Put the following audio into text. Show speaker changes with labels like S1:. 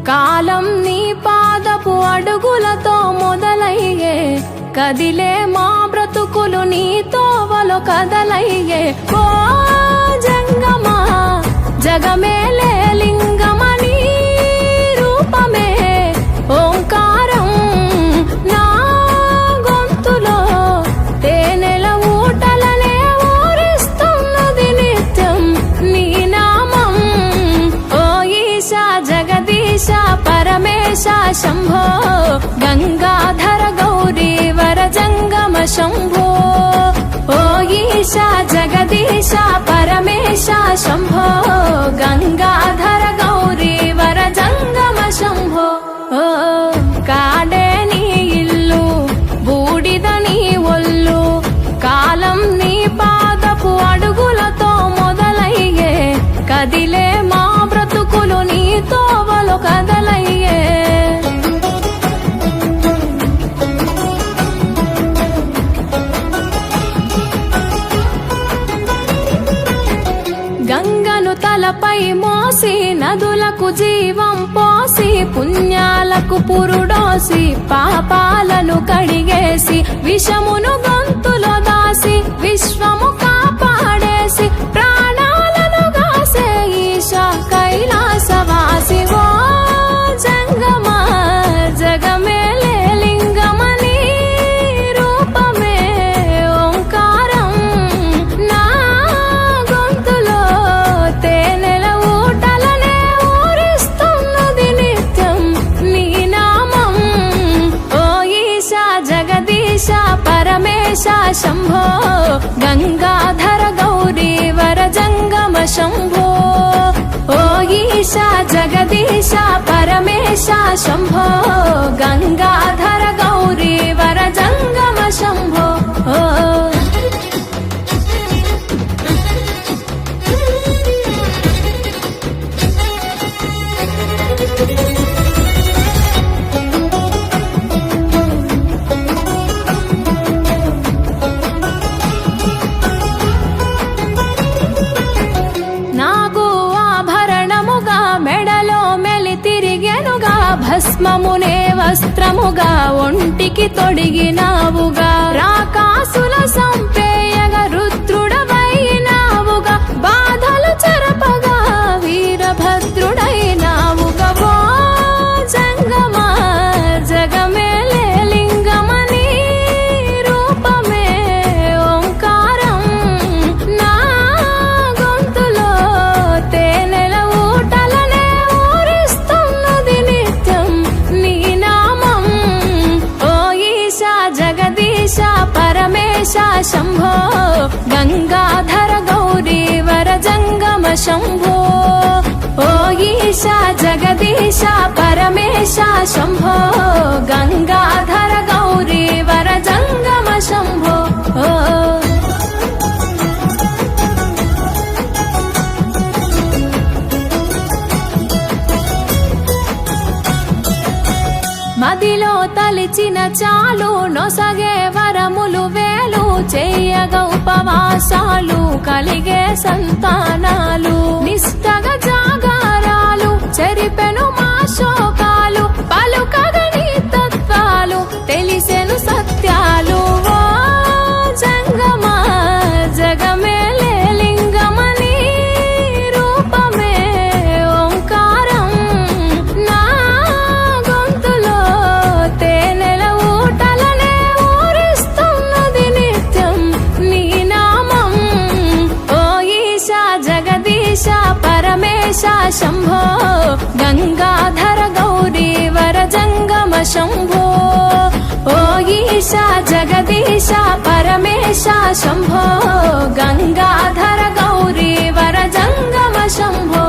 S1: కాలం నీ పాదపు అడుగులతో మొదలయ్యే, కదిలే మా బ్రతుకులు నీ తోవలో కదలయ్యే. ఓ జంగమా జగమేలే లింగమని రూపమే ఓంకారం నా గొంతులో తేనెల ఊటలనే ఊరిస్తున్నది నిత్యం నీ నామం. ఓ ఈశా జగదీశ పరమేశ శంభో గంగాధర గౌరీ వర జంగమ శంభో. ఓ ఈశా జగదీశ పరమేశ శంభో గంగాధర గౌరీ వర జంగమ శంభో. ఓ కాడే నీ ఇల్లు బూడిద నీ ఒళ్ళు, కాలం నీ పాదపు అడుగులతో మొదలయ్యే, కదిలే మా బ్రతుకులు నీ తోవలో కదలయ్యే. గంగను తలపై మోసి నదులకు జీవం పోసి, పుణ్యాలకు పురుడోసి పాపాలను కడిగేసి, విషమును గొంతులో దాసి విశ్వము కాపాడేసి, ప్రాణాలను గాసే ఈశా కైలాసవాసి. ఓ జంగమా జగమేలే లింగమని రూపమే ఓంకారం నా గొంతులో తేనెల ఊటలనే ఊరిస్తున్నది నిత్యం నీ నామం. ఓ ఈశా జగదీశ పరమేశ శంభో గంగాధర గౌరీ వర జంగమ శంభో. ఓ ఈశా జగదీశ పరమేశ శంభో గంగాధర గౌరీ వర జంగమ శంభో. ఓ నాగు ఆభరణముగా మెడలో మెలి తిరిగెనుగా, భస్మమునే వస్త్రముగా ఒంటికి తొడిగినావుగా, రాకాసుల సంపేయగా రుద్రుడవైనావుగా, బాధలు చెరపగా వీరభద్రుడైనావుగా. ఓ జంగమా జగమేలే లింగమని రూపమే ఓంకారం నా గొంతులో తేనెల ఊటలనే ఊరిస్తున్నది నిత్యం నీ నామం. ఓ ఈశా జగదీశ పరమేశ శంభో గంగాధర గౌరీ వర జంగమ శంభో. ఓ ఈశా జగదీశ పరమేశ శంభో గంగాధర గౌరీ వర జంగమ శంభో. ఓ మదిలో తలిచిన చాలు నొసగే వరములు వేలు, చేయగ ఉపవాసాలు కలిగే సంతానాలు, నిష్టగ జాగారాలు చెరిపెను మా శోకాలు, పలుకగని తత్వాలు తెలిసెను సత్యాలు. ఓ జంగమా జగమేలే లింగమని రూపమే ఓంకారం నా గొంతులో తేనెల ఊటలనే ఊరిస్తున్నది నిత్యం నీ నామం. ఓ ఈశా జగదీశ పరమేశ శంభో గంగాధర గౌరీ వర జంగమ శంభో. ఓ ఈశా జగదీశ పరమేశ శంభో గంగాధర గౌరీ వర జంగమ శంభో.